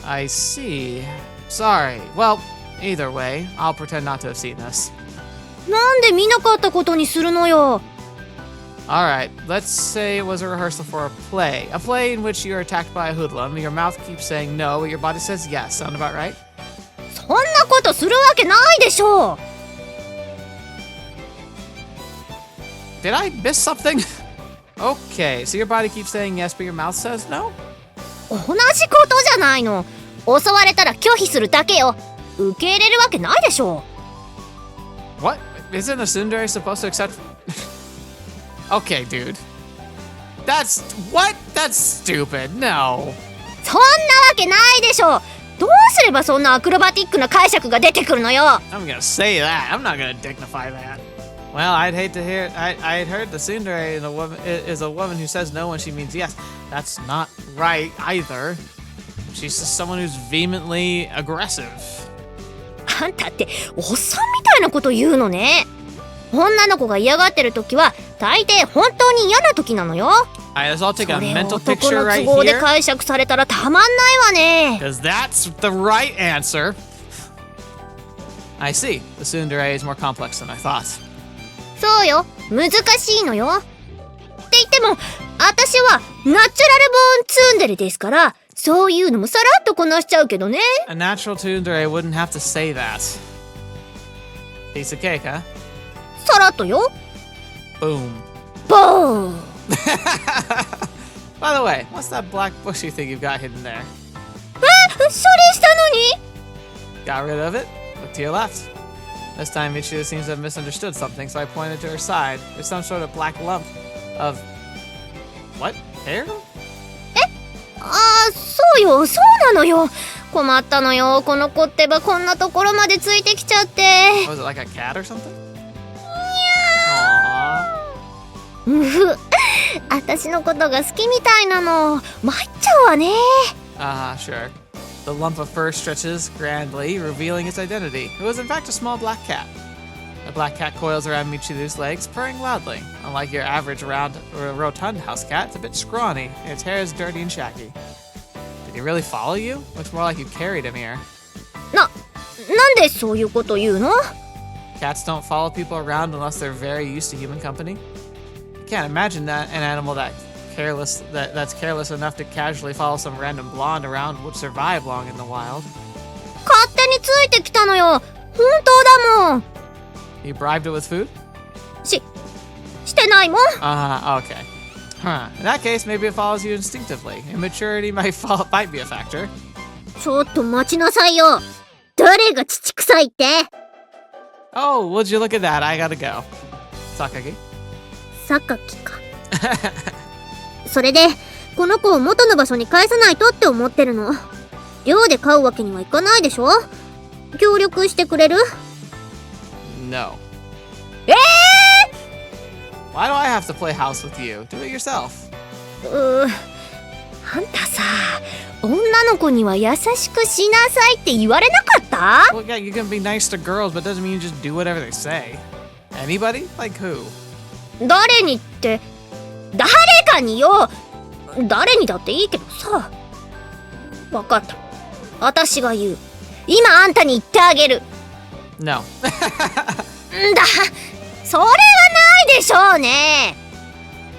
I see. Sorry. Well, either way, I'll pretend not to have seen this. なんで見なかったことにするのよ。Alright, let's say it was a rehearsal for a play. A play in which you're attacked by a hoodlum. Your mouth keeps saying no, but your body says yes. Sound about right? そんなことするわけないでしょう。 Did I miss something? Okay, so your body keeps saying yes, but your mouth says no? 同じことじゃないの。襲われたら拒否するだけよ。受け入れるわけないでしょう。 What? Isn't a tsundere supposed to accept... Okay, dude. What? That's stupid. No. そんなわけないでしょう。どうすればそんなアクロバティックな解釈が出てくるのよ。 I'm gonna say that. I'm not gonna dignify that. Well, I'd hate to hear... I'd heard the tsundere is a woman who says no when she means yes. That's not right either. She's just someone who's vehemently aggressive. あんたっておっさんみたいなこと言うのね。女の子が嫌がってる時は大抵本当に嫌な時なのよ。Alright, let's all take a それを mental 男 picture の right 都合で here. 解釈されたらたまんないわね。 Because that's the right answer. I see. The tsundere is more complex than I thought. そうよ、難しいのよ。って言っても私はナチュラルボーンツンデレですから、そういうのもさらっとこなしちゃうけどね。 A natural tsundere wouldn't have to say that. Piece of cake, huh? さらっとよ。 Boom. ボーン。 By the way, what's that black bushy thing you've got hidden there? 処理したのに。 Got rid of it? Look to your left. This time Michiru seems to have misunderstood something, so I pointed to her side. There's some sort of black lump of... What? Hair? ああ、そうよ、そうなのよ。困ったのよ、この子ってばこんなところまでついてきちゃって。Was it like a cat or something? うふ、私のことが好きみたいなの。参っちゃうわね。Sure. The lump of fur stretches grandly, revealing its identity. It was in fact a small black cat. The black cat coils around Michiru's legs, purring loudly. Unlike your average round or rotund house cat, it's a bit scrawny, and its hair is dirty and shaggy. Did he really follow you? Looks more like you carried him here. なんでそういうこと言うの？ Cats don't follow people around unless they're very used to human company. I can't imagine that an animal that's careless enough to casually follow some random blonde around would survive long in the wild. 勝手についてきたのよ。本当だもん。You bribed it with food? してないもん。Okay. Huh. In that case, maybe it follows you instinctively. Immaturity might be a factor. ちょっと待ちなさいよ。誰が乳臭いって？ Oh, would you look at that? I gotta go. Sakaki? 榊か。それで、この子を元の場所に返さないとって思ってるの。寮で飼うわけにはいかないでしょ？協力してくれる？ No. Why do I have to play house with you? Do it yourself. あんたさ、女の子には優しくしなさいって言われなかった？ Well, yeah, you can be nice to girls, but doesn't mean you just do whatever they say. Anybody? Like who? 誰にって、誰かによ。誰にだっていいけどさ。わかった。私が言う。今あんたに言ってあげる。No. それはないでしょうね。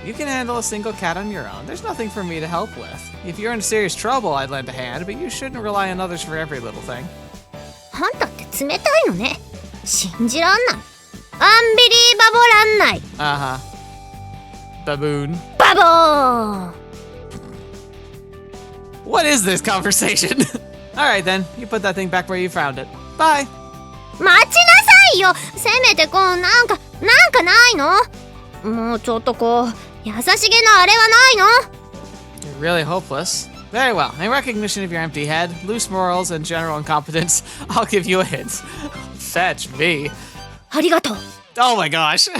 You can handle a single cat on your own. There's nothing for me to help with. If you're in serious trouble, I'd lend a hand, but you shouldn't rely on others for every little thing. あんたって冷たいのね。信じらんない。アンビリーバボらんない。Baboon. バボーン。 What is this conversation? Alright then, you put that thing back where you found it. Bye. 待ちなさいよ。せめてなんかないの？もうちょっと優しげなあれはないの？ You're really hopeless. Very well. In recognition of your empty head, loose morals, and general incompetence, I'll give you a hint. Fetch me. ありがとう。 Oh my gosh.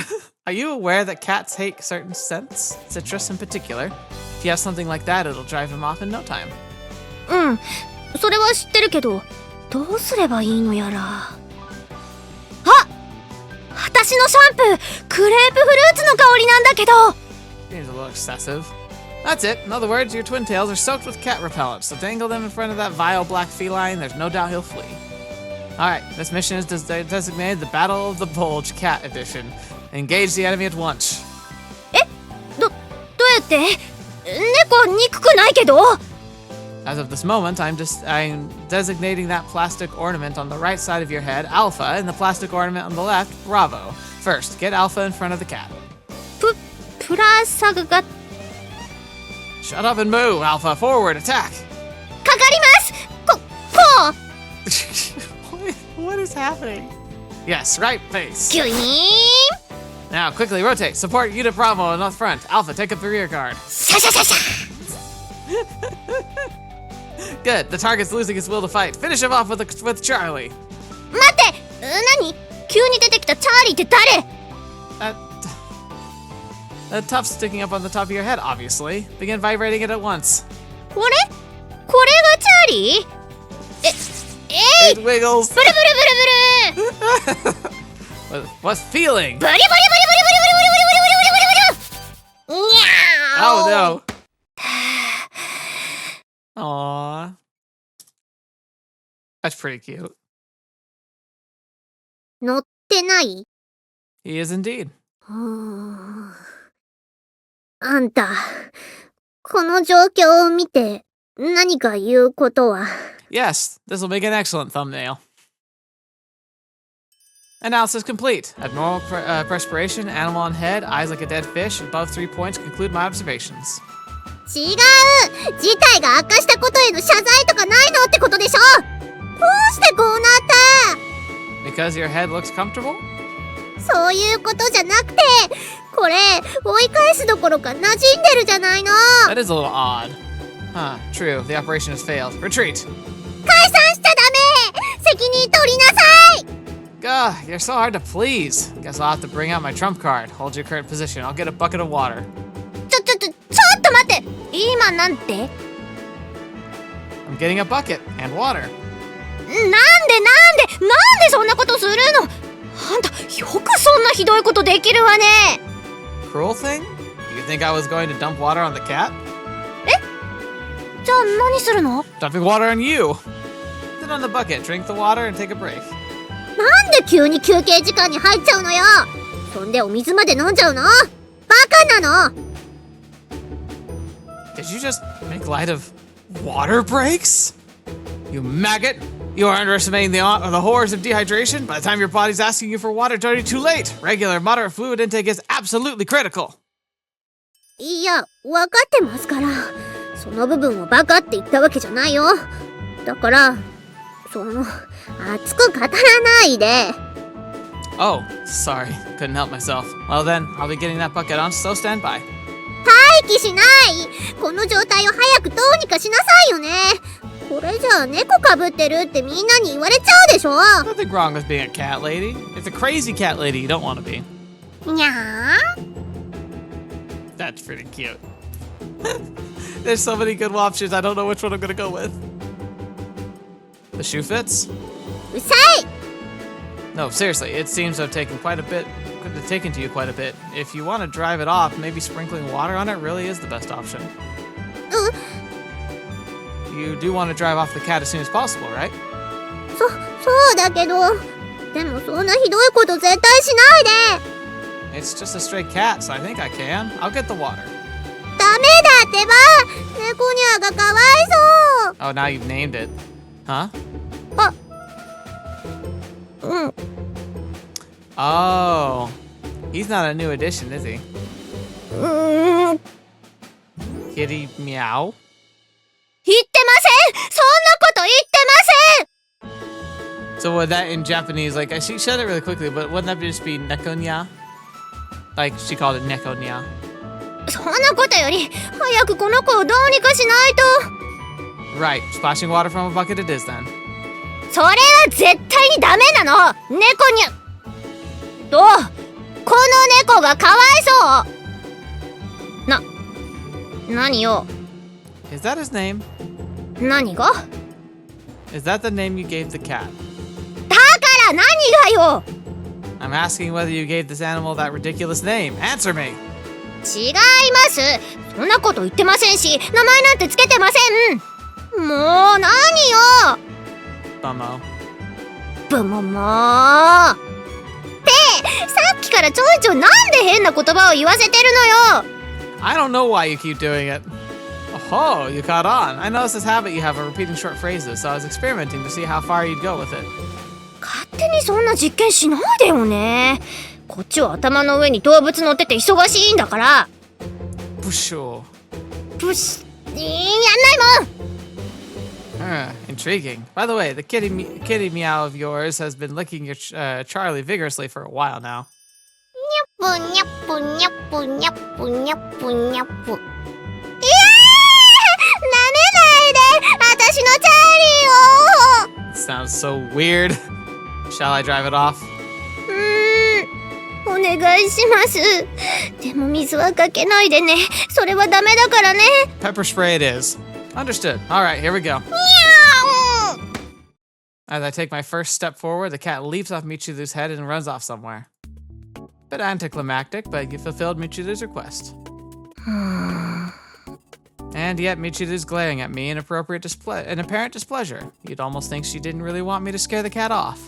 Are you aware that cats hate certain scents? Citrus in particular. If you have something like that, it'll drive them off in no time. うん、それは知ってるけど、どうすればいいのやら。あ、私のシャンプー、クレープフルーツの香りなんだけど。 Seems a little excessive. That's it. In other words, your twin tails are soaked with cat repellent, so dangle them in front of that vile black feline, there's no doubt he'll flee. Alright, this mission is designated the Battle of the Bulge Cat Edition. Engage the enemy at once. どうやって？猫憎くないけど。 As of this moment, I'm designating that plastic ornament on the right side of your head, Alpha, and the plastic ornament on the left, Bravo. First, get Alpha in front of the cat. プラサグが Shut up and move, Alpha. Forward, attack. かかります。What is happening? Yes, right face. キュイーン。 Now, quickly rotate. Support Unit Bravo on the front. Alpha, take up the rear guard. シャシャシャシャ。 Good. The target's losing his will to fight. Finish him off with Charlie. 待って、何？急に出てきたチャーリーって誰？ A tuft sticking up on the top of your head, obviously. Begin vibrating it at once. これがチャーリー？ It wiggles. ブルブルブルブル。 What's feeling? ブリブリブリブリブリブリブリブリブリブリブリ。にゃー。 Oh no. Aww. That's pretty cute. 乗ってない？ He is indeed. あんた、この状況を見て何か言うことは？ Yes, this will make an excellent thumbnail. Analysis complete. Abnormal perspiration, animal on head, eyes like a dead fish. Above 3 points conclude my observations. 違う！事態が悪化したことへの謝罪とかないのってことでしょ。どうしてこうなった？ Because your head looks comfortable? そういうことじゃなくて、これ追い返すどころか馴染んでるじゃないの。 That is a little odd. Huh, true. The operation has failed. Retreat! 解散しちゃダメ。責任取りなさい。 Gah, you're so hard to please. Guess I'll have to bring out my trump card. Hold your current position. I'll get a bucket of water. ちょっと待って。今なんて I'm getting a bucket and water. なんでそんなことするの。あんたよくそんなひどいことできるわね。 Cruel thing? Do you think I was going to dump water on the cat? じゃあ何するの。 Dumping water on you! Sit on the bucket, drink the water, and take a break. なんで急に休憩時間に入っちゃうのよ。そんでお水まで飲んじゃうの。バカなの。 Did you just make light of water breaks? You maggot! You are underestimating the horrors of dehydration. By the time your body's asking you for water, it's already too late. Regular, moderate fluid intake is absolutely critical. いや、わかってますから。その部分をバカって言ったわけじゃないよ。だから、熱く語らないで。 Oh, sorry. Couldn't help myself. Well then, I'll be getting that bucket on, so stand by. 待機しない。この状態を早くどうにかしなさいよね。これじゃあ猫かぶってるってみんなに言われちゃうでしょ。 Nothing wrong with being a cat lady. It's a crazy cat lady you don't want to be. にゃー。 That's pretty cute. There's so many good options, I don't know which one I'm gonna go with. The shoe fits? うさい。 No, seriously, it seems to have taken to you quite a bit. If you want to drive it off, maybe sprinkling water on it really is the best option. You do want to drive off the cat as soon as possible, right? そうだけど、でもそんなひどいこと絶対しないで。 It's just a stray cat, so I think I can. I'll get the water. ダメだってば。猫ニャーがかわいそう。 Oh, now you've named it. Huh? うん。 Oh. He's not a new addition, is he? Kitty Meow? 言ってません。そんなこと言ってません。 So would that in Japanese, like, she said it really quickly, but wouldn't that just be Nekonya? Like, she called it Nekonya. そんなことより早くこの子をどうにかしないと。 Right, splashing water from a bucket it is then. それは絶対にダメなの。猫にゃどうこの猫がかわいそう。何よ。 Is that his name? 何が？ Is that the name you gave the cat? だから何がよ。 I'm asking whether you gave this animal that ridiculous name. Answer me! 違います。そんなこと言ってませんし、名前なんてつけてません。もう何よ。 Bummo. ブモモー。ってさっきからちょいちょいなんで変な言葉を言わせてるのよ。 I don't know why you keep doing it. Oh, you caught on. I noticed this habit you have of repeating short phrases, so I was experimenting to see how far you'd go with it. 勝手にそんな実験しないでよね。こっちは頭の上に動物乗ってて忙しいんだから。 Busho. ブシやんないもん。 Intriguing. By the way, the kitty meow of yours has been licking your Charlie vigorously for a while now. にゃっぷにゃっぷにゃっぷにゃっぷにゃっぷ。舐めないで私のチャーリーを。 It sounds so weird. Shall I drive it off? お願いします。でも水はかけないでね。それはダメだからね。 Pepper spray it is. Understood. All right, here we go. As I take my first step forward, the cat leaps off Michiru's head and runs off somewhere. Bit anticlimactic, but you fulfilled Michiru's request. And yet Michiru's glaring at me in apparent displeasure. You'd almost think she didn't really want me to scare the cat off.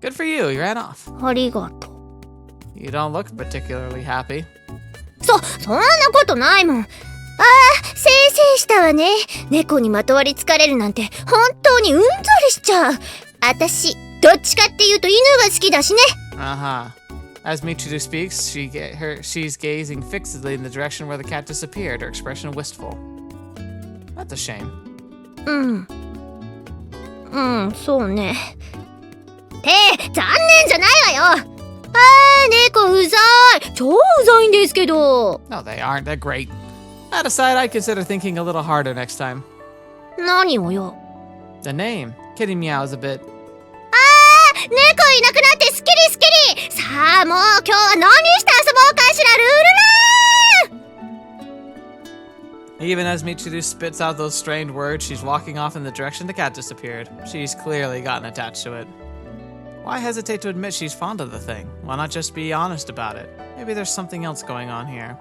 Good for you, you ran off. ありがとう。 You don't look particularly happy. そんなことないもん。せいせいしたわね。猫にまとわりつかれるなんて本当にうんざりしちゃう。私どっちかっていうと犬が好きだしね。 Uh-huh. As Michiru speaks, she's gazing fixedly in the direction where the cat disappeared, her expression wistful. That's a shame. そうね。って残念じゃないわよ。猫うざい。超うざいんですけど。 No, they aren't. They're great. That aside, I'd consider thinking a little harder next time. 何をよ。 The name, Kitty Meow, is a bit... 猫いなくなってスッキリスッキリ。さあもう今日は何して遊ぼうかしら。ルール Even as Michiru spits out those strained words, she's walking off in the direction the cat disappeared. She's clearly gotten attached to it. Why hesitate to admit she's fond of the thing? Why not just be honest about it? Maybe there's something else going on here.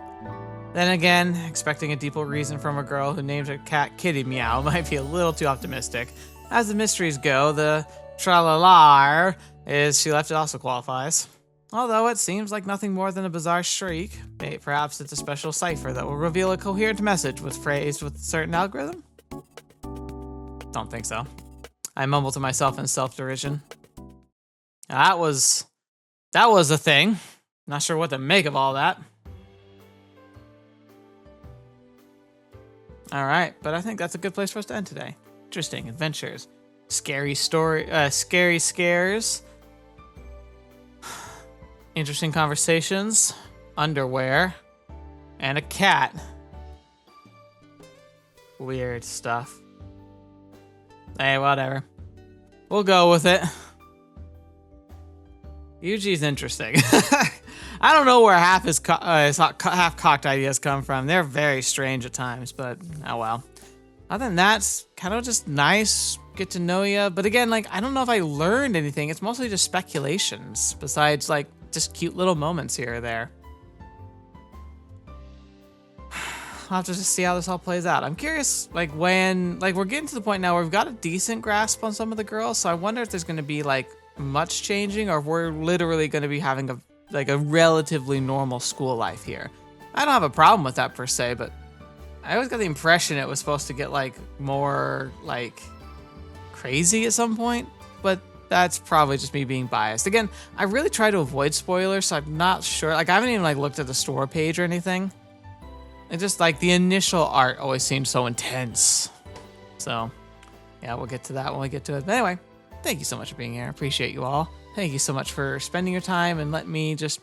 Then again, expecting a deeper reason from a girl who named her cat Kitty Meow might be a little too optimistic. As the mysteries go, the tralalar is she left it also qualifies. Although it seems like nothing more than a bizarre shriek, perhaps it's a special cipher that will reveal a coherent message with phrased with a certain algorithm? Don't think so. I mumble to myself in self-derision. That was a thing. Not sure what to make of all that. All right, but I think that's a good place for us to end today. Interesting adventures, scary scares, interesting conversations, underwear, and a cat. Weird stuff. Hey, whatever. We'll go with it. Yuji's interesting. I don't know where half his half-cocked ideas come from. They're very strange at times, but oh well. Other than that, it's kind of just nice, get to know you. But again, like, I don't know if I learned anything. It's mostly just speculations, besides, like, just cute little moments here or there. I'll have to just see how this all plays out. I'm curious, like, when, like, we're getting to the point now where we've got a decent grasp on some of the girls, so I wonder if there's going to be, like, much changing, or if we're literally going to be having a relatively normal school life here. I don't have a problem with that per se, but I always got the impression it was supposed to get like more like crazy at some point, but that's probably just me being biased. Again, I really try to avoid spoilers, so I'm not sure. Like, I haven't even like looked at the store page or anything. It just like the initial art always seemed so intense. So yeah, we'll get to that when we get to it. But anyway, thank you so much for being here. I appreciate you all. Thank you so much for spending your time and letting me just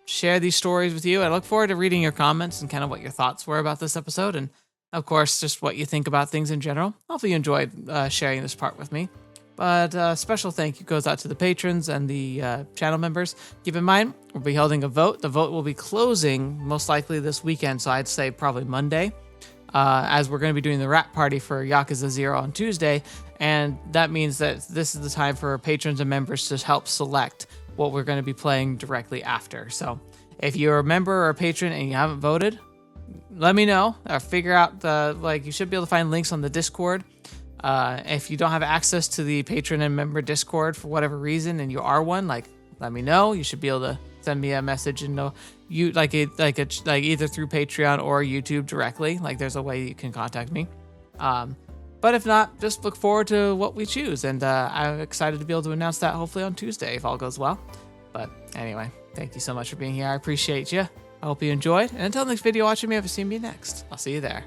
share these stories with you. I look forward to reading your comments and kind of what your thoughts were about this episode. And of course, just what you think about things in general. Hopefully you enjoyed sharing this part with me. But special thank you goes out to the patrons and the channel members. Keep in mind, we'll be holding a vote. The vote will be closing most likely this weekend. So I'd say probably Monday. As we're going to be doing the wrap party for Yakuza 0 on Tuesday. And that means that this is the time for patrons and members to help select what we're going to be playing directly after. So if you're a member or a patron and you haven't voted, let me know. Figure out you should be able to find links on the Discord. If you don't have access to the patron and member Discord for whatever reason, and you are one, like, let me know. You should be able to send me a message and know you either through Patreon or YouTube directly. Like, there's a way you can contact me. But if not, just look forward to what we choose. And I'm excited to be able to announce that hopefully on Tuesday if all goes well. But anyway, thank you so much for being here. I appreciate you. I hope you enjoyed. And until the next video, watching me, if you see me next, I'll see you there.